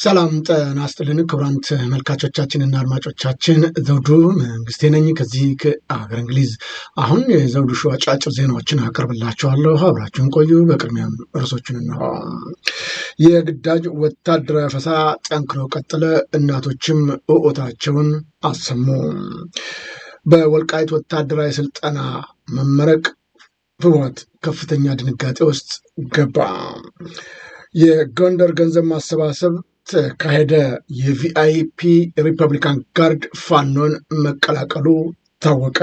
ሰላም ጤና ይስጥልን ክቡራን ተመልካቾቻችንና አድማጮቻችን ዘውዱ መንግስቴ ነኝ ከዚህ ከአገር እንግሊዝ። አሁን የዘውዱ ሾው አጫጭር ዜናዎችን አቀርብላችኋለሁ፣ አብራችሁን ቆዩ። በቅድሚያም ርዕሶቹን እንሆ። የግዳጅ ወታደራዊ አፈሳ ጠንክሮ ቀጠለ፣ እናቶችም እኦታቸውን አሰሙ። በወልቃይት ወታደራዊ ስልጠና መመረቅ ህወሓት ከፍተኛ ድንጋጤ ውስጥ ገባ። የጎንደር ገንዘብ ማሰባሰብ ተካሄደ። የቪአይፒ ሪፐብሊካን ጋርድ ፋኖን መቀላቀሉ ታወቀ።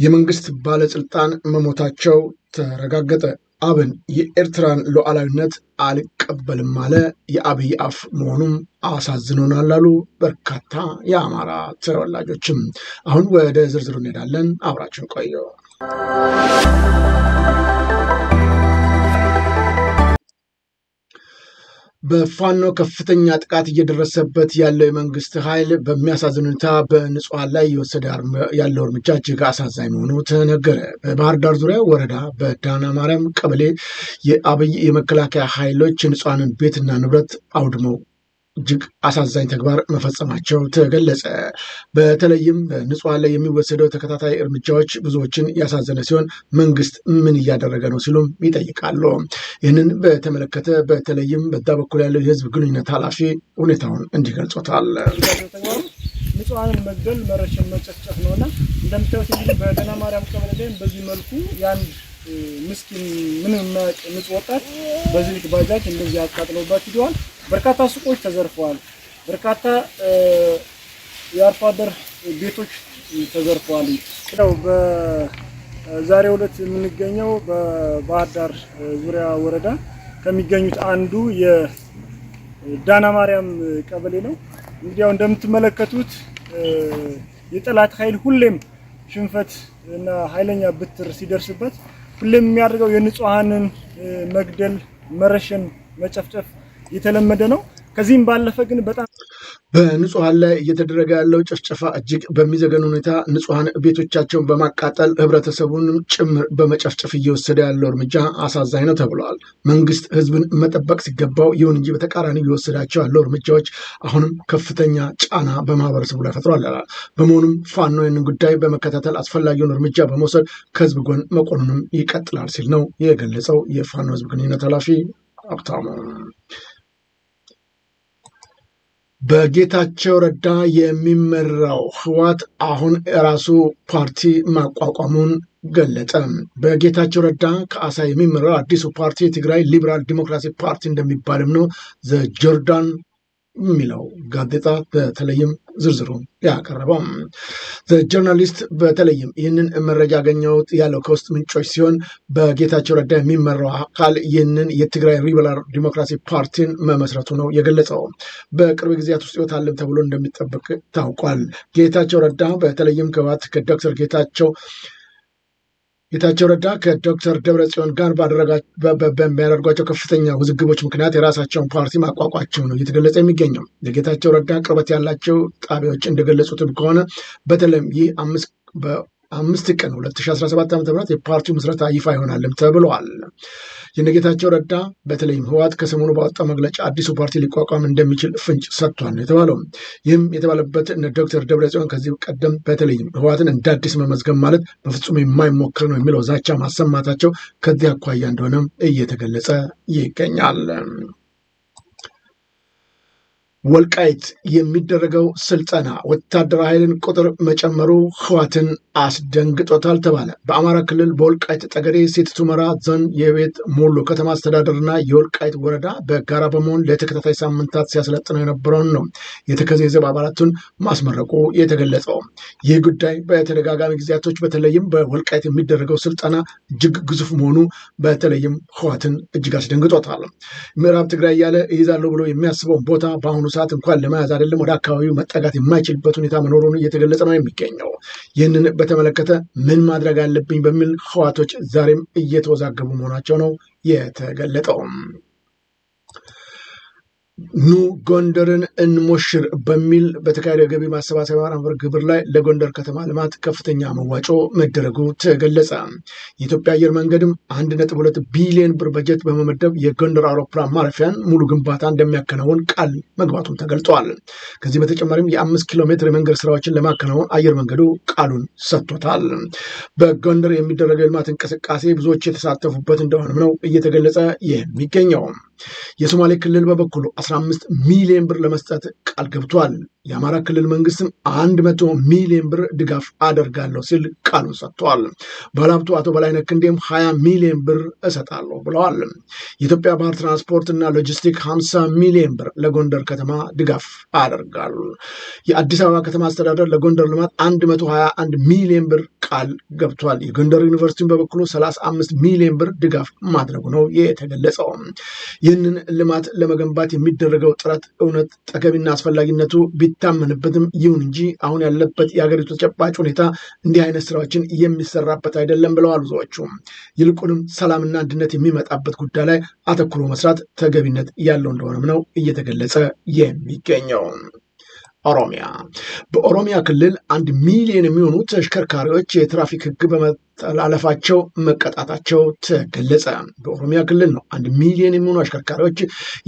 የመንግስት ባለስልጣን መሞታቸው ተረጋገጠ። አብን የኤርትራን ሉዓላዊነት አልቀበልም አለ። የአብይ አፍ መሆኑም አሳዝኖናል አሉ በርካታ የአማራ ተወላጆችም። አሁን ወደ ዝርዝሩ እንሄዳለን፣ አብራችን ቆዩ። በፋኖ ከፍተኛ ጥቃት እየደረሰበት ያለው የመንግስት ኃይል በሚያሳዝን ሁኔታ በንጹሐን ላይ እየወሰደ ያለው እርምጃ እጅግ አሳዛኝ መሆኑ ተነገረ። በባህር ዳር ዙሪያ ወረዳ በዳና ማርያም ቀበሌ የአብይ የመከላከያ ኃይሎች ንጹሐንን ቤትና ንብረት አውድመው እጅግ አሳዛኝ ተግባር መፈጸማቸው ተገለጸ። በተለይም በንጹሐን ላይ የሚወሰደው ተከታታይ እርምጃዎች ብዙዎችን ያሳዘነ ሲሆን መንግስት ምን እያደረገ ነው ሲሉም ይጠይቃሉ። ይህንን በተመለከተ በተለይም በዛ በኩል ያለው የህዝብ ግንኙነት ኃላፊ ሁኔታውን እንዲገልጾታል። ንጹሐንን መግደል፣ መረሸን፣ መጨፍጨፍ ነውና እንደምታዩት እንግዲህ በዳና ማርያም ቀበሌ ላይ በዚህ መልኩ ያን ምስኪን ምንም ንጹህ ወጣት በዚህ ልክ ባጃጅ እንደዚህ አቃጥለውባት ሂደዋል። በርካታ ሱቆች ተዘርፈዋል። በርካታ የአርሶ አደር ቤቶች ተዘርፈዋል። ያው በዛሬው ዕለት የምንገኘው በባህር ዳር ዙሪያ ወረዳ ከሚገኙት አንዱ የዳና ማርያም ቀበሌ ነው። እንግዲህ ያው እንደምትመለከቱት የጠላት ኃይል ሁሌም ሽንፈት እና ኃይለኛ ብትር ሲደርስበት ሁሌም የሚያደርገው የንጹሐንን መግደል፣ መረሸን፣ መጨፍጨፍ የተለመደ ነው። ከዚህም ባለፈ ግን በጣም በንጹሐን ላይ እየተደረገ ያለው ጭፍጨፋ እጅግ በሚዘገን ሁኔታ ንጹሐን ቤቶቻቸውን በማቃጠል ህብረተሰቡንም ጭምር በመጨፍጨፍ እየወሰደ ያለው እርምጃ አሳዛኝ ነው ተብለዋል። መንግስት ህዝብን መጠበቅ ሲገባው ይሁን እንጂ በተቃራኒ እየወሰዳቸው ያለው እርምጃዎች አሁንም ከፍተኛ ጫና በማህበረሰቡ ላይ ፈጥሯል። በመሆኑም ፋኖ ይህንን ጉዳይ በመከታተል አስፈላጊውን እርምጃ በመውሰድ ከህዝብ ጎን መቆኑንም ይቀጥላል ሲል ነው የገለጸው የፋኖ ህዝብ ግንኙነት ኃላፊ ሀብታሙ። በጌታቸው ረዳ የሚመራው ህወሓት አሁን የራሱ ፓርቲ ማቋቋሙን ገለጠ። በጌታቸው ረዳ ከአሳ የሚመራው አዲሱ ፓርቲ የትግራይ ሊበራል ዲሞክራሲ ፓርቲ እንደሚባልም ነው ዘጆርዳን የሚለው ጋዜጣ በተለይም ዝርዝሩ ያቀረበው። ዘጆርናሊስት በተለይም ይህንን መረጃ ያገኘሁት ያለው ከውስጥ ምንጮች ሲሆን በጌታቸው ረዳ የሚመራው አካል ይህንን የትግራይ ሊበራል ዲሞክራሲ ፓርቲን መመስረቱ ነው የገለጸው። በቅርብ ጊዜያት ውስጥ ይወጣልም ተብሎ እንደሚጠበቅ ታውቋል። ጌታቸው ረዳ በተለይም ከህወሓት ከዶክተር ጌታቸው ረዳ ከዶክተር ደብረጽዮን ጋር በሚያደርጓቸው ከፍተኛ ውዝግቦች ምክንያት የራሳቸውን ፓርቲ ማቋቋቸው ነው እየተገለጸ የሚገኘው። ለጌታቸው ረዳ ቅርበት ያላቸው ጣቢያዎች እንደገለጹትም ከሆነ በተለይም ይህ 5 ቀን 2017 ዓ.ም የፓርቲው ምስረታ ይፋ ይሆናልም ተብለዋል። የነጌታቸው ረዳ በተለይም ህወሓት ከሰሞኑ ባወጣው መግለጫ አዲሱ ፓርቲ ሊቋቋም እንደሚችል ፍንጭ ሰጥቷል ነው የተባለው። ይህም የተባለበት ዶክተር ደብረጽዮን ከዚህ ቀደም በተለይም ህወሓትን እንደ አዲስ መመዝገብ ማለት በፍጹም የማይሞክር ነው የሚለው ዛቻ ማሰማታቸው ከዚህ አኳያ እንደሆነም እየተገለጸ ይገኛል። ወልቃይት የሚደረገው ስልጠና ወታደራዊ ኃይልን ቁጥር መጨመሩ ህወሓትን አስደንግጦታል ተባለ። በአማራ ክልል በወልቃይት ጠገዴ ሰቲት ሁመራ ዞን የቤት ሞሎ ከተማ አስተዳደርና የወልቃይት ወረዳ በጋራ በመሆን ለተከታታይ ሳምንታት ሲያሰለጥነው የነበረውን ነው የተከዜ ዘብ አባላቱን ማስመረቁ የተገለጸው። ይህ ጉዳይ በተደጋጋሚ ጊዜያቶች በተለይም በወልቃይት የሚደረገው ስልጠና እጅግ ግዙፍ መሆኑ በተለይም ህወሓትን እጅግ አስደንግጦታል። ምዕራብ ትግራይ እያለ ይይዛለሁ ብሎ የሚያስበውን ቦታ በአሁኑ ሰዓት እንኳን ለመያዝ አይደለም ወደ አካባቢው መጠጋት የማይችልበት ሁኔታ መኖሩን እየተገለጸ ነው የሚገኘው። ይህንን በተመለከተ ምን ማድረግ አለብኝ በሚል ህወሓቶች ዛሬም እየተወዛገቡ መሆናቸው ነው የተገለጠው። ኑ ጎንደርን እንሞሽር በሚል በተካሄደው ገቢ ማሰባሰቢያ መርሃ ግብር ላይ ለጎንደር ከተማ ልማት ከፍተኛ መዋጮ መደረጉ ተገለጸ። የኢትዮጵያ አየር መንገድም 1.2 ቢሊዮን ብር በጀት በመመደብ የጎንደር አውሮፕላን ማረፊያን ሙሉ ግንባታ እንደሚያከናውን ቃል መግባቱን ተገልጿል። ከዚህ በተጨማሪም የ5 ኪሎ ሜትር የመንገድ ስራዎችን ለማከናወን አየር መንገዱ ቃሉን ሰጥቶታል። በጎንደር የሚደረገው የልማት እንቅስቃሴ ብዙዎች የተሳተፉበት እንደሆነም ነው እየተገለጸ የሚገኘው። የሶማሌ ክልል በበኩሉ 15 ሚሊዮን ብር ለመስጠት ቃል ገብቷል። የአማራ ክልል መንግስትም 100 ሚሊዮን ብር ድጋፍ አደርጋለሁ ሲል ቃሉን ሰጥቷል። ባለሀብቱ አቶ በላይነህ ክንዴም 20 ሚሊዮን ብር እሰጣለሁ ብለዋል። የኢትዮጵያ ባህር ትራንስፖርት እና ሎጂስቲክ 50 ሚሊዮን ብር ለጎንደር ከተማ ድጋፍ አደርጋሉ። የአዲስ አበባ ከተማ አስተዳደር ለጎንደር ልማት 121 ሚሊዮን ብር ቃል ገብቷል። የጎንደር ዩኒቨርሲቲን በበኩሉ 35 ሚሊዮን ብር ድጋፍ ማድረጉ ነው የተገለጸው። ይህንን ልማት ለመገንባት የሚደረገው ጥረት እውነት ጠቃሚና አስፈላጊነቱ ቢታመንበትም ይሁን እንጂ አሁን ያለበት የሀገሪቱ ተጨባጭ ሁኔታ እንዲህ አይነት ስራዎችን የሚሰራበት አይደለም ብለዋል ብዙዎቹ። ይልቁንም ሰላምና አንድነት የሚመጣበት ጉዳይ ላይ አተኩሮ መስራት ተገቢነት ያለው እንደሆነም ነው እየተገለጸ የሚገኘው። ኦሮሚያ በኦሮሚያ ክልል 1 ሚሊዮን የሚሆኑ ተሽከርካሪዎች የትራፊክ ሕግ በመተላለፋቸው መቀጣታቸው ተገለጸ። በኦሮሚያ ክልል ነው 1 ሚሊዮን የሚሆኑ አሽከርካሪዎች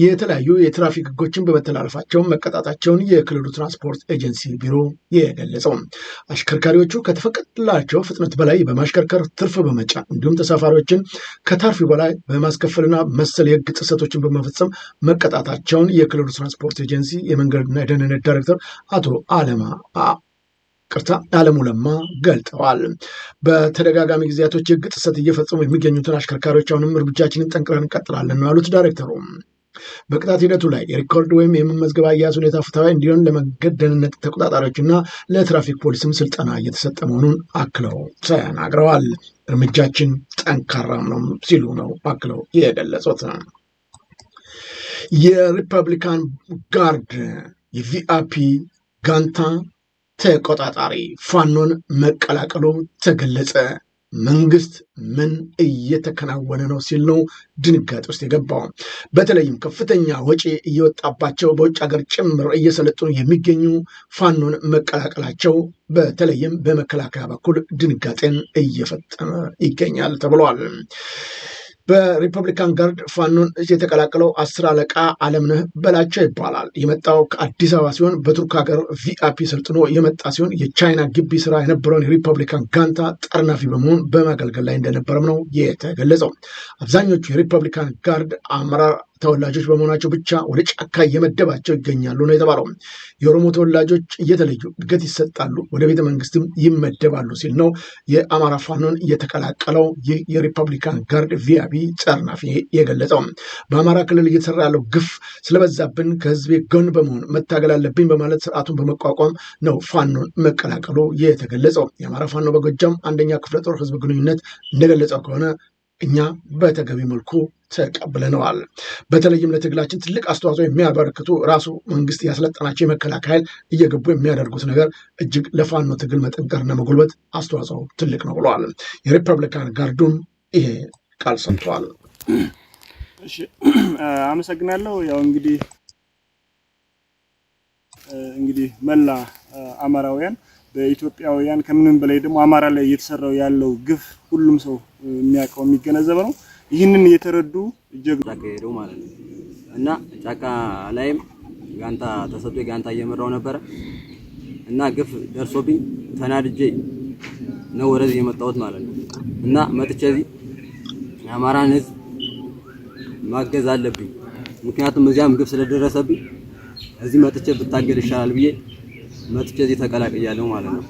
የተለያዩ የትራፊክ ሕጎችን በመተላለፋቸው መቀጣታቸውን የክልሉ ትራንስፖርት ኤጀንሲ ቢሮ የገለጸው። አሽከርካሪዎቹ ከተፈቀደላቸው ፍጥነት በላይ በማሽከርከር ትርፍ በመጫን እንዲሁም ተሳፋሪዎችን ከታርፊ በላይ በማስከፈልና መሰል የሕግ ጥሰቶችን በመፈጸም መቀጣታቸውን የክልሉ ትራንስፖርት ኤጀንሲ የመንገድና የደህንነት ዳይሬክተር አቶ አለሙ ለማ ገልጠዋል። በተደጋጋሚ ጊዜያቶች የሕግ ጥሰት እየፈጸሙ የሚገኙትን አሽከርካሪዎች አሁንም እርምጃችንን ጠንክረን እንቀጥላለን ነው ያሉት ዳይሬክተሩ። በቅጣት ሂደቱ ላይ የሪኮርድ ወይም የመመዝገብ አያያዝ ሁኔታ ፍትሐዊ እንዲሆን ለመንገድ ደህንነት ተቆጣጣሪዎችና ለትራፊክ ፖሊስም ስልጠና እየተሰጠ መሆኑን አክለው ተናግረዋል። እርምጃችን ጠንካራም ነው ሲሉ ነው አክለው የገለጹት። የሪፐብሊካን ጋርድ የቪአይፒ ጋንታ ተቆጣጣሪ ፋኖን መቀላቀሉ ተገለጸ። መንግስት ምን እየተከናወነ ነው ሲል ነው ድንጋጤ ውስጥ የገባው። በተለይም ከፍተኛ ወጪ እየወጣባቸው በውጭ ሀገር ጭምር እየሰለጠኑ የሚገኙ ፋኖን መቀላቀላቸው በተለይም በመከላከያ በኩል ድንጋጤን እየፈጠረ ይገኛል ተብሏል። በሪፐብሊካን ጋርድ ፋኖን የተቀላቀለው 10 አለቃ አለምነህ በላቸው ይባላል። የመጣው ከአዲስ አበባ ሲሆን በቱርክ ሀገር ቪአይፒ ሰልጥኖ የመጣ ሲሆን የቻይና ግቢ ስራ የነበረውን የሪፐብሊካን ጋንታ ጠርናፊ በመሆን በማገልገል ላይ እንደነበረም ነው የተገለጸው። አብዛኞቹ የሪፐብሊካን ጋርድ አመራር ተወላጆች በመሆናቸው ብቻ ወደ ጫካ እየመደባቸው ይገኛሉ ነው የተባለው። የኦሮሞ ተወላጆች እየተለዩ እድገት ይሰጣሉ፣ ወደ ቤተ መንግስትም ይመደባሉ ሲል ነው የአማራ ፋኖን እየተቀላቀለው ይህ የሪፐብሊካን ጋርድ ቪአይፒ ጠርናፊ የገለጸው። በአማራ ክልል እየተሰራ ያለው ግፍ ስለበዛብን ከህዝቤ ጎን በመሆን መታገል አለብኝ በማለት ስርዓቱን በመቋቋም ነው ፋኖን መቀላቀሉ የተገለጸው። የአማራ ፋኖ በጎጃም 1ኛ ክፍለ ጦር ህዝብ ግንኙነት እንደገለጸው ከሆነ እኛ በተገቢ መልኩ ተቀብለነዋል። በተለይም ለትግላችን ትልቅ አስተዋጽኦ የሚያበረክቱ ራሱ መንግስት ያስለጠናቸው የመከላከያ ኃይል እየገቡ የሚያደርጉት ነገር እጅግ ለፋኖ ትግል መጠንከርና መጎልበት አስተዋጽኦ ትልቅ ነው ብለዋል። የሪፐብሊካን ጋርዱን ይሄ ቃል ሰጥተዋል። እሺ አመሰግናለሁ። ያው እንግዲህ መላ አማራውያን በኢትዮጵያውያን ከምንም በላይ ደግሞ አማራ ላይ እየተሰራው ያለው ግፍ ሁሉም ሰው የሚያውቀው የሚገነዘበው ነው። ይህንን እየተረዱ ሄደው ማለት ነው እና ጫካ ላይም ጋንታ ተሰጥቶ ጋንታ እየመራው ነበር እና ግፍ ደርሶብኝ ተናድጄ ነው ወደዚህ የመጣሁት ማለት ነው እና መጥቼ እዚህ የአማራን ህዝብ ማገዝ አለብኝ። ምክንያቱም እዚያም ግፍ ስለደረሰብኝ እዚህ መጥቼ ብታገል ይሻላል ብዬ መጥቼ እዚህ ተቀላቅያለሁ ማለት ነው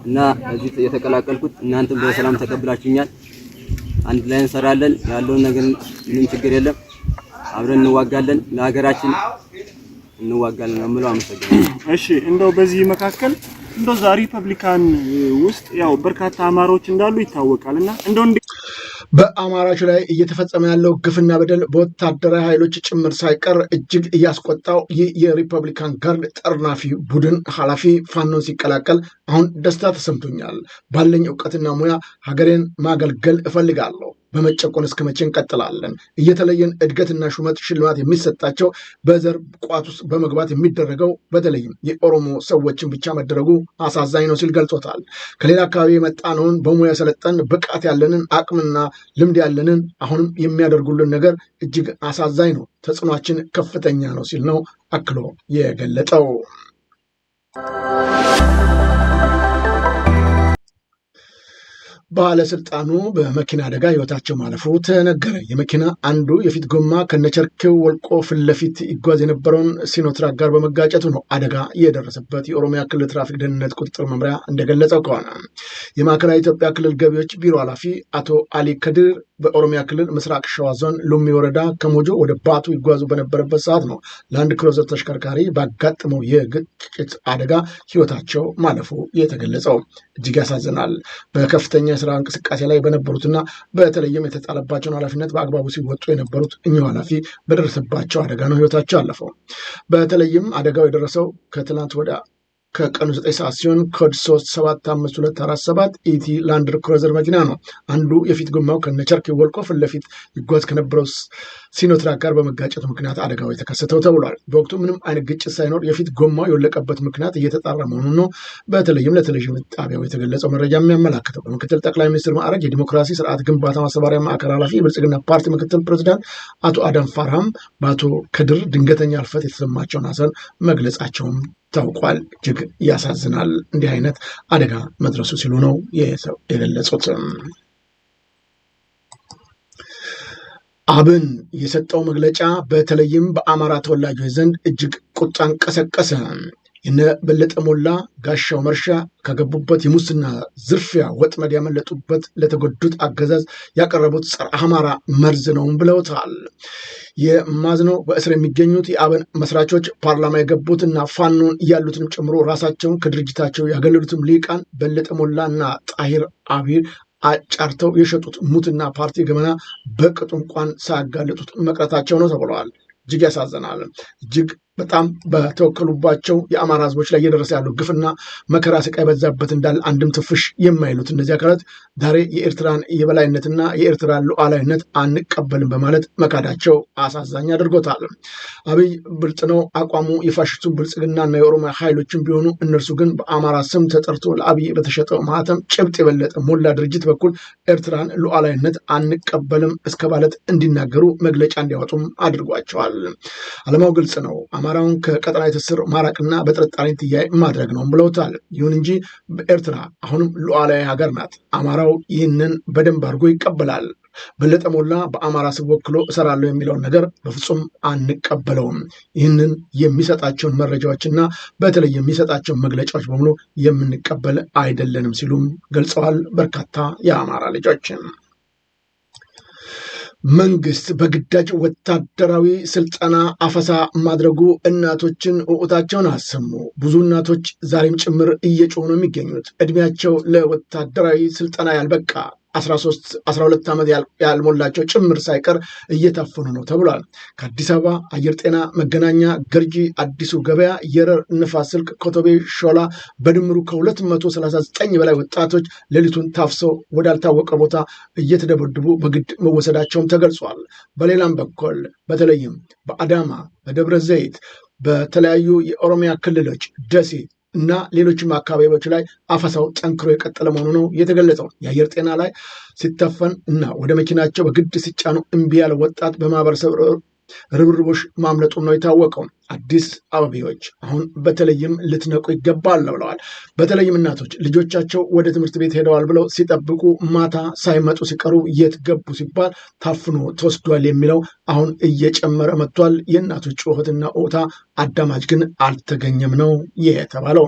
እና እዚህ የተቀላቀልኩት እናንተም በሰላም ተቀብላችሁኛል። አንድ ላይ እንሰራለን፣ ያለውን ነገር ምንም ችግር የለም፣ አብረን እንዋጋለን፣ ለሀገራችን እንዋጋለን ነው የምለው። አመሰግናለሁ። እሺ እንደው በዚህ መካከል እንደው ዛሬ ሪፐብሊካን ውስጥ ያው በርካታ አማራዎች እንዳሉ ይታወቃልና እንደው በአማራዎች ላይ እየተፈጸመ ያለው ግፍና በደል በወታደራዊ ኃይሎች ጭምር ሳይቀር እጅግ እያስቆጣው ይህ የሪፐብሊካን ጋርድ ጠርናፊ ቡድን ኃላፊ ፋኖን ሲቀላቀል አሁን ደስታ ተሰምቶኛል። ባለኝ እውቀትና ሙያ ሀገሬን ማገልገል እፈልጋለሁ። በመጨቆን እስከ መቼ እንቀጥላለን? እየተለየን እድገትና ሹመት ሽልማት የሚሰጣቸው በዘር ቋት ውስጥ በመግባት የሚደረገው በተለይም የኦሮሞ ሰዎችን ብቻ መደረጉ አሳዛኝ ነው ሲል ገልጾታል። ከሌላ አካባቢ የመጣነውን በሙያ ሰለጠን ብቃት ያለንን አቅምና ልምድ ያለንን አሁንም የሚያደርጉልን ነገር እጅግ አሳዛኝ ነው። ተጽዕኗችን ከፍተኛ ነው ሲል ነው አክሎ የገለጠው። ባለስልጣኑ በመኪና አደጋ ህይወታቸው ማለፉ ተነገረ። የመኪና አንዱ የፊት ጎማ ከነቸርኬው ወልቆ ፊት ለፊት ይጓዝ የነበረውን ሲኖትራክ ጋር በመጋጨቱ ነው አደጋ የደረሰበት። የኦሮሚያ ክልል ትራፊክ ደህንነት ቁጥጥር መምሪያ እንደገለጸው ከሆነ የማዕከላዊ ኢትዮጵያ ክልል ገቢዎች ቢሮ ኃላፊ አቶ አሊ ከድር በኦሮሚያ ክልል ምስራቅ ሸዋ ዞን ሉሚ ወረዳ ከሞጆ ወደ ባቱ ይጓዙ በነበረበት ሰዓት ነው ላንድ ክሩዘር ተሽከርካሪ ባጋጠመው የግጭት አደጋ ህይወታቸው ማለፉ የተገለጸው። እጅግ ያሳዝናል። በከፍተኛ የስራ እንቅስቃሴ ላይ በነበሩትና በተለይም የተጣለባቸውን ኃላፊነት በአግባቡ ሲወጡ የነበሩት እኚሁ ኃላፊ በደረሰባቸው አደጋ ነው ህይወታቸው አለፈው። በተለይም አደጋው የደረሰው ከትላንት ወደ ከቀኑ 9 ሰዓት ሲሆን ኮድ 375247 ኢቲ ላንድ ክሩዘር መኪና ነው። አንዱ የፊት ጎማው ከነቸርክ ወልቆ ፊት ለፊት ይጓዝ ከነበረው ሲኖትራክ ጋር በመጋጨቱ ምክንያት አደጋው የተከሰተው ተብሏል። በወቅቱ ምንም አይነት ግጭት ሳይኖር የፊት ጎማው የወለቀበት ምክንያት እየተጣራ መሆኑን ነው በተለይም ለቴሌቪዥን ጣቢያው የተገለጸው መረጃ የሚያመላክተው። በምክትል ጠቅላይ ሚኒስትር ማዕረግ የዲሞክራሲ ስርዓት ግንባታ ማስተባበሪያ ማዕከል ኃላፊ የብልጽግና ፓርቲ ምክትል ፕሬዚዳንት አቶ አደም ፋርሃም በአቶ ከድር ድንገተኛ ህልፈት የተሰማቸውን ሐዘን መግለጻቸውም ታውቋል። እጅግ ያሳዝናል እንዲህ አይነት አደጋ መድረሱ ሲሉ ነው የገለጹት። አብን የሰጠው መግለጫ በተለይም በአማራ ተወላጆች ዘንድ እጅግ ቁጣን ቀሰቀሰ። የነ በለጠ ሞላ ጋሻው መርሻ ከገቡበት የሙስና ዝርፊያ ወጥመድ ያመለጡበት ለተጎዱት አገዛዝ ያቀረቡት ጸረ አማራ መርዝ ነውም ብለውታል። የማዝነው በእስር የሚገኙት የአብን መስራቾች ፓርላማ የገቡትና ፋኖን ያሉትንም ጨምሮ ራሳቸውን ከድርጅታቸው ያገለሉትም ሊቃን በለጠ ሞላና ጣሂር አቢር አጫርተው የሸጡት ሙትና ፓርቲ ገመና በቅጡ እንኳን ሳያጋለጡት መቅረታቸው ነው ተብለዋል። እጅግ ያሳዝናል። እጅግ በጣም በተወከሉባቸው የአማራ ህዝቦች ላይ እየደረሰ ያለው ግፍና መከራ ስቃይ በዛበት እንዳለ አንድም ትንፍሽ የማይሉት እነዚህ አካላት ዛሬ የኤርትራን የበላይነትና የኤርትራን ሉዓላዊነት አንቀበልም በማለት መካዳቸው አሳዛኝ አድርጎታል። አብይ ብልጥ ነው አቋሙ የፋሽስቱ ብልጽግናና የኦሮሚያ ኃይሎችን ቢሆኑ እነርሱ ግን በአማራ ስም ተጠርቶ ለአብይ በተሸጠው ማህተም ጭብጥ የበለጠ ሞላ ድርጅት በኩል ኤርትራን ሉዓላዊነት አንቀበልም እስከ ማለት እንዲናገሩ መግለጫ እንዲያወጡም አድርጓቸዋል። ዓላማው ግልጽ ነው። አማራውን ከቀጠናዊ ትስስር ማራቅና በጥርጣሬ ትያይ ማድረግ ነው ብለውታል። ይሁን እንጂ በኤርትራ አሁንም ሉዓላዊ ሀገር ናት። አማራው ይህንን በደንብ አድርጎ ይቀበላል። በለጠ ሞላ በአማራ ስም ወክሎ እሰራለሁ የሚለውን ነገር በፍጹም አንቀበለውም። ይህንን የሚሰጣቸውን መረጃዎችና በተለይ የሚሰጣቸውን መግለጫዎች በሙሉ የምንቀበል አይደለንም ሲሉም ገልጸዋል። በርካታ የአማራ ልጆች መንግስት በግዳጅ ወታደራዊ ስልጠና አፈሳ ማድረጉ እናቶችን እውታቸውን አሰሙ። ብዙ እናቶች ዛሬም ጭምር እየጮሁ ነው የሚገኙት። እድሜያቸው ለወታደራዊ ስልጠና ያልበቃ 13-12 ዓመት ያልሞላቸው ጭምር ሳይቀር እየታፈኑ ነው ተብሏል። ከአዲስ አበባ አየር ጤና፣ መገናኛ፣ ገርጂ፣ አዲሱ ገበያ፣ የረር፣ ንፋስ ስልክ፣ ኮተቤ፣ ሾላ በድምሩ ከ239 በላይ ወጣቶች ሌሊቱን ታፍሰው ወዳልታወቀ ቦታ እየተደበደቡ በግድ መወሰዳቸውም ተገልጿል። በሌላም በኩል በተለይም በአዳማ፣ በደብረ ዘይት፣ በተለያዩ የኦሮሚያ ክልሎች ደሴ እና ሌሎችም አካባቢዎች ላይ አፈሳው ጠንክሮ የቀጠለ መሆኑ ነው የተገለጸው። የአየር ጤና ላይ ሲታፈን እና ወደ መኪናቸው በግድ ሲጫኑ እምቢ ያለ ወጣት በማህበረሰብ ርብርቦሽ ማምለጡም ነው የታወቀው። አዲስ አበቤዎች አሁን በተለይም ልትነቁ ይገባል ብለዋል። በተለይም እናቶች ልጆቻቸው ወደ ትምህርት ቤት ሄደዋል ብለው ሲጠብቁ ማታ ሳይመጡ ሲቀሩ የት ገቡ ሲባል ታፍኖ ተወስዷል የሚለው አሁን እየጨመረ መጥቷል። የእናቶች ጩኸትና ኦታ አዳማጭ ግን አልተገኘም ነው የተባለው።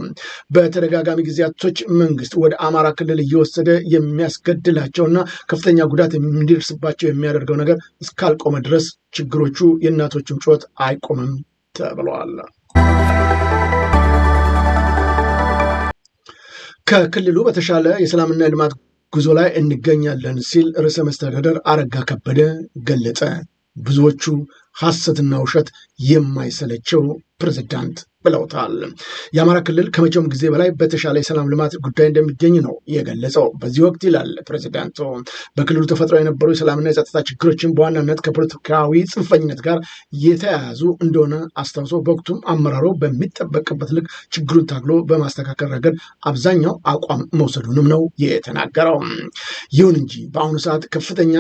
በተደጋጋሚ ጊዜያቶች መንግስት ወደ አማራ ክልል እየወሰደ የሚያስገድላቸውና ከፍተኛ ጉዳት እንዲደርስባቸው የሚያደርገው ነገር እስካልቆመ ድረስ ችግሮቹ የእናቶችም ጩኸት አይቆምም ተብለዋል። ከክልሉ በተሻለ የሰላምና የልማት ጉዞ ላይ እንገኛለን ሲል ርዕሰ መስተዳደር አረጋ ከበደ ገለጸ። ብዙዎቹ ሐሰትና ውሸት የማይሰለቸው ፕሬዝዳንት ብለውታል። የአማራ ክልል ከመቼውም ጊዜ በላይ በተሻለ የሰላም ልማት ጉዳይ እንደሚገኝ ነው የገለጸው። በዚህ ወቅት ይላል ፕሬዝዳንቱ በክልሉ ተፈጥሮ የነበሩ የሰላምና የጸጥታ ችግሮችን በዋናነት ከፖለቲካዊ ጽንፈኝነት ጋር የተያያዙ እንደሆነ አስታውሶ በወቅቱም አመራሩ በሚጠበቅበት ልክ ችግሩን ታግሎ በማስተካከል ረገድ አብዛኛው አቋም መውሰዱንም ነው የተናገረው። ይሁን እንጂ በአሁኑ ሰዓት ከፍተኛ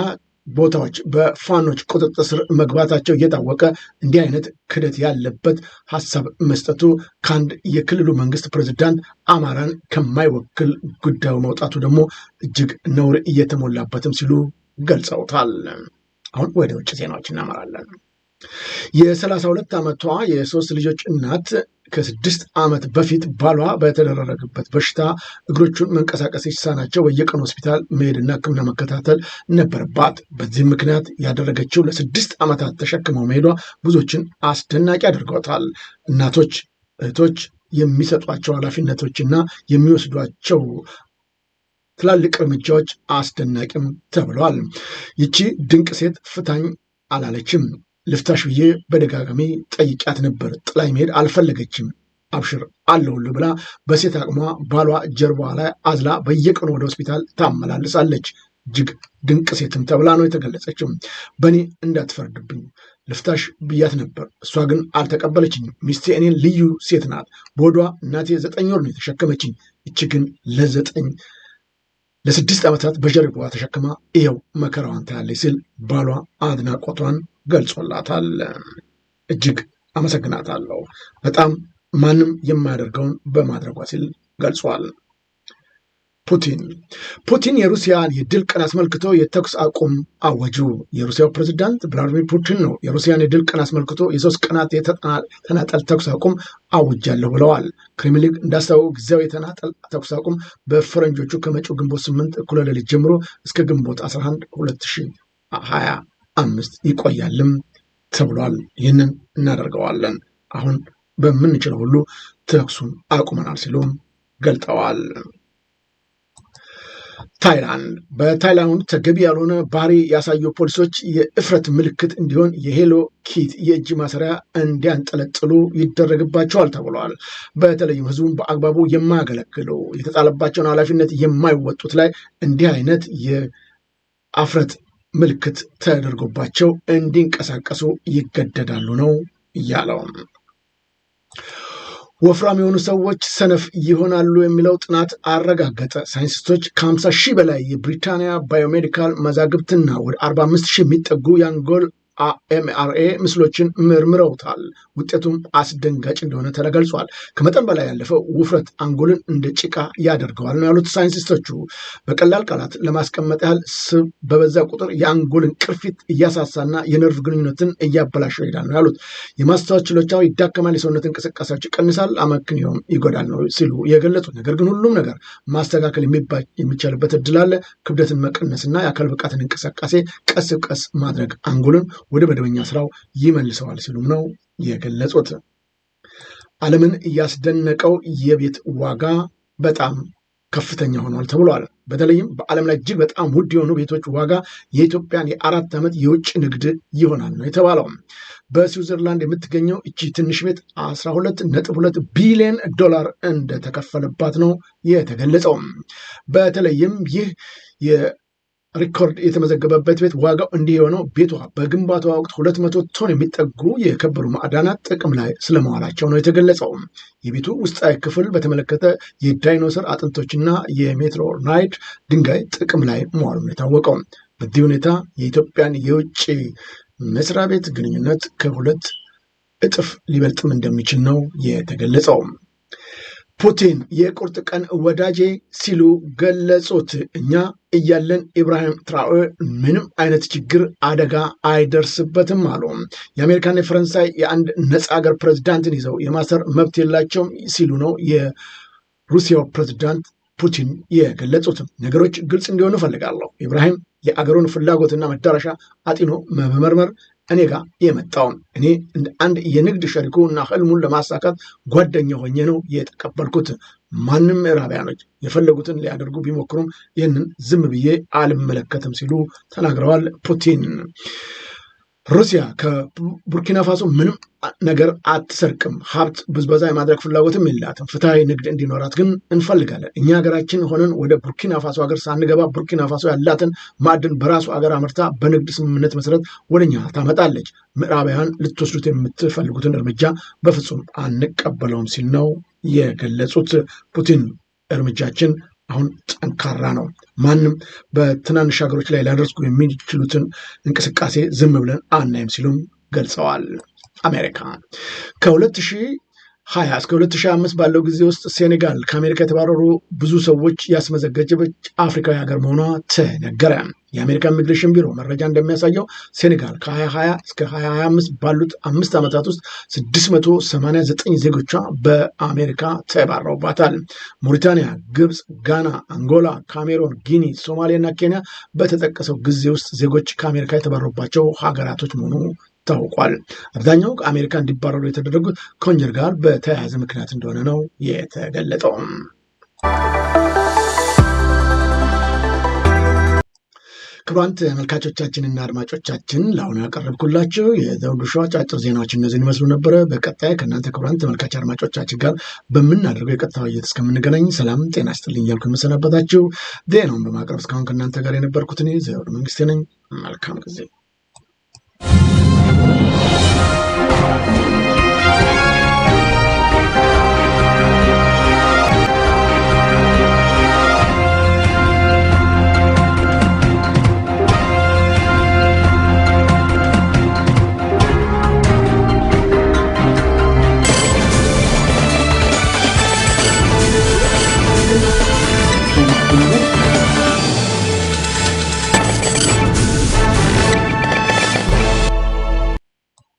ቦታዎች በፋኖች ቁጥጥር ስር መግባታቸው እየታወቀ እንዲህ አይነት ክደት ያለበት ሀሳብ መስጠቱ ከአንድ የክልሉ መንግስት ፕሬዝዳንት አማራን ከማይወክል ጉዳዩ መውጣቱ ደግሞ እጅግ ነውር እየተሞላበትም ሲሉ ገልጸውታል። አሁን ወደ ውጭ ዜናዎች እናመራለን። የ32 ዓመቷ የሶስት ልጆች እናት ከ6 ዓመት በፊት ባሏ በተደረገበት በሽታ እግሮቹን መንቀሳቀስ ሲሳናቸው በየቀኑ ሆስፒታል መሄድና ሕክምና መከታተል ነበረባት። በዚህም ምክንያት ያደረገችው ለ6 ዓመታት ተሸክመው መሄዷ ብዙዎችን አስደናቂ አድርገውታል። እናቶች፣ እህቶች የሚሰጧቸው ኃላፊነቶችና የሚወስዷቸው ትላልቅ እርምጃዎች አስደናቂም ተብለዋል። ይቺ ድንቅ ሴት ፍታኝ አላለችም። ልፍታሽ ብዬ በደጋጋሚ ጠይቂያት ነበር። ጥላኝ መሄድ አልፈለገችም። አብሽር አለሁልህ ብላ በሴት አቅሟ ባሏ ጀርባዋ ላይ አዝላ በየቀኑ ወደ ሆስፒታል ታመላልሳለች። እጅግ ድንቅ ሴትም ተብላ ነው የተገለጸችው። በእኔ እንዳትፈርድብኝ ልፍታሽ ብያት ነበር፣ እሷ ግን አልተቀበለችኝም። ሚስቴ እኔን ልዩ ሴት ናት። በሆዷ እናቴ 9 ወር ነው የተሸከመችኝ። እች ግን ለ6 ዓመታት በጀርባዋ ተሸክማ ይኸው መከራዋን ታያለች ሲል ባሏ አድናቆቷን ገልጾላታል። እጅግ አመሰግናታለሁ፣ በጣም ማንም የማያደርገውን በማድረጓ ሲል ገልጿል። ፑቲን የሩሲያን የድል ቀን አስመልክቶ የተኩስ አቁም አወጁ። የሩሲያው ፕሬዝዳንት ቭላዲሚር ፑቲን ነው የሩሲያን የድል ቀን አስመልክቶ የ3 ቀናት የተናጠል ተኩስ አቁም አውጃለሁ ብለዋል። ክሬምሊን እንዳስታወቀው ጊዜያዊ የተናጠል ተኩስ አቁም በፈረንጆቹ ከመጪው ግንቦት 8 እኩለ ሌሊት ጀምሮ እስከ ግንቦት 11 2025 ይቆያልም ተብሏል። ይህንን እናደርገዋለን፣ አሁን በምንችለው ሁሉ ተኩሱን አቁመናል ሲሉም ገልጠዋል። ታይላንድ በታይላንድ ተገቢ ያልሆነ ባህሪ ያሳዩ ፖሊሶች የእፍረት ምልክት እንዲሆን የሄሎ ኪት የእጅ ማሰሪያ እንዲያንጠለጥሉ ይደረግባቸዋል ተብሏል። በተለይም ህዝቡን በአግባቡ የማያገለግሉ የተጣለባቸውን ኃላፊነት የማይወጡት ላይ እንዲህ አይነት የአፍረት ምልክት ተደርጎባቸው እንዲንቀሳቀሱ ይገደዳሉ ነው እያለው። ወፍራም የሆኑ ሰዎች ሰነፍ ይሆናሉ የሚለው ጥናት አረጋገጠ። ሳይንቲስቶች ከ50 ሺህ በላይ የብሪታንያ ባዮሜዲካል መዛግብትና ወደ 45 ሺህ የሚጠጉ የአንጎል ኤምአርኤ ምስሎችን መርምረውታል። ውጤቱም አስደንጋጭ እንደሆነ ተገልጿል። ከመጠን በላይ ያለፈው ውፍረት አንጎልን እንደ ጭቃ ያደርገዋል ነው ያሉት ሳይንቲስቶቹ። በቀላል ቃላት ለማስቀመጥ ያህል ስብ በበዛ ቁጥር የአንጎልን ቅርፊት እያሳሳና የነርቭ ግንኙነትን እያበላሸው ይሄዳል ነው ያሉት። የማስታወስ ችሎታው ይዳከማል፣ የሰውነት እንቅስቃሴዎች ይቀንሳል፣ አመክንዮም ይጎዳል ነው ሲሉ የገለጹት። ነገር ግን ሁሉም ነገር ማስተካከል የሚቻልበት እድል አለ። ክብደትን መቀነስና የአካል ብቃትን እንቅስቃሴ ቀስ በቀስ ማድረግ አንጎልን ወደ መደበኛ ስራው ይመልሰዋል ሲሉም ነው የገለጹት። ዓለምን እያስደነቀው የቤት ዋጋ በጣም ከፍተኛ ሆኗል ተብሏል። በተለይም በዓለም ላይ እጅግ በጣም ውድ የሆኑ ቤቶች ዋጋ የኢትዮጵያን የ4 ዓመት የውጭ ንግድ ይሆናል ነው የተባለው። በስዊዘርላንድ የምትገኘው እቺ ትንሽ ቤት 12.2 ቢሊዮን ዶላር እንደተከፈለባት ነው የተገለጸው። በተለይም ይህ ሪኮርድ የተመዘገበበት ቤት ዋጋው እንዲህ የሆነው ቤቷ በግንባታ ወቅት 200 ቶን የሚጠጉ የከበሩ ማዕዳናት ጥቅም ላይ ስለመዋላቸው ነው የተገለጸው። የቤቱ ውስጣዊ ክፍል በተመለከተ የዳይኖሰር አጥንቶችና የሜትሮናይት ድንጋይ ጥቅም ላይ መዋሉ ነው የታወቀው። በዚህ ሁኔታ የኢትዮጵያን የውጭ መስሪያ ቤት ግንኙነት ከ2 እጥፍ ሊበልጥም እንደሚችል ነው የተገለጸው። ፑቲን የቁርጥ ቀን ወዳጄ ሲሉ ገለጹት። እኛ እያለን ኢብራሂም ትራኦሬ ምንም አይነት ችግር አደጋ አይደርስበትም አሉ። የአሜሪካና የፈረንሳይ የአንድ ነፃ ሀገር ፕሬዝዳንትን ይዘው የማሰር መብት የላቸውም ሲሉ ነው የሩሲያው ፕሬዝዳንት ፑቲን የገለጹት። ነገሮች ግልጽ እንዲሆኑ እፈልጋለሁ። ኢብራሂም የአገሩን ፍላጎትና መዳረሻ አጢኖ በመመርመር እኔ ጋር የመጣውን እኔ እንደ አንድ የንግድ ሸሪኩ እና ህልሙን ለማሳካት ጓደኛ ሆኜ ነው የተቀበልኩት። ማንም ምዕራባውያኖች የፈለጉትን ሊያደርጉ ቢሞክሩም ይህንን ዝም ብዬ አልመለከትም ሲሉ ተናግረዋል ፑቲን። ሩሲያ ከቡርኪና ፋሶ ምንም ነገር አትሰርቅም፣ ሀብት ብዝበዛ የማድረግ ፍላጎትም የላትም። ፍትሐዊ ንግድ እንዲኖራት ግን እንፈልጋለን። እኛ ሀገራችን ሆነን ወደ ቡርኪና ፋሶ ሀገር ሳንገባ ቡርኪና ፋሶ ያላትን ማዕድን በራሱ ሀገር አምርታ በንግድ ስምምነት መሰረት ወደኛ ታመጣለች። ምዕራባውያን ልትወስዱት የምትፈልጉትን እርምጃ በፍጹም አንቀበለውም ሲል ነው የገለጹት ፑቲን። እርምጃችን አሁን ጠንካራ ነው። ማንም በትናንሽ ሀገሮች ላይ ሊያደርሱ የሚችሉትን እንቅስቃሴ ዝም ብለን አናይም ሲሉም ገልጸዋል። አሜሪካ ከ2020 እስከ 2025 ባለው ጊዜ ውስጥ ሴኔጋል ከአሜሪካ የተባረሩ ብዙ ሰዎች ያስመዘገበች አፍሪካዊ ሀገር መሆኗ ተነገረ። የአሜሪካ ኢሚግሬሽን ቢሮ መረጃ እንደሚያሳየው ሴኔጋል ከ2020 እስከ 2025 ባሉት 5 ዓመታት ውስጥ 689 ዜጎቿ በአሜሪካ ተባረውባታል። ሞሪታኒያ፣ ግብፅ፣ ጋና፣ አንጎላ፣ ካሜሮን፣ ጊኒ፣ ሶማሊያ እና ኬንያ በተጠቀሰው ጊዜ ውስጥ ዜጎች ከአሜሪካ የተባረሩባቸው ሀገራቶች መሆኑ ታውቋል። አብዛኛው ከአሜሪካ እንዲባረሩ የተደረጉት ከወንጀል ጋር በተያያዘ ምክንያት እንደሆነ ነው የተገለጠው። ክቡራን ተመልካቾቻችንና አድማጮቻችን ለአሁኑ ያቀረብኩላችሁ የዘውዱ ሾው አጫጭር ዜናዎች እነዚህን ይመስሉ ነበረ። በቀጣይ ከእናንተ ክቡራን ተመልካች አድማጮቻችን ጋር በምናደርገው የቀጥታ ውይይት እስከምንገናኝ ሰላም ጤና ይስጥልኝ እያልኩ የምሰናበታችሁ ዜናውን በማቅረብ እስካሁን ከእናንተ ጋር የነበርኩት እኔ ዘውዱ መንግስቴ ነኝ። መልካም ጊዜ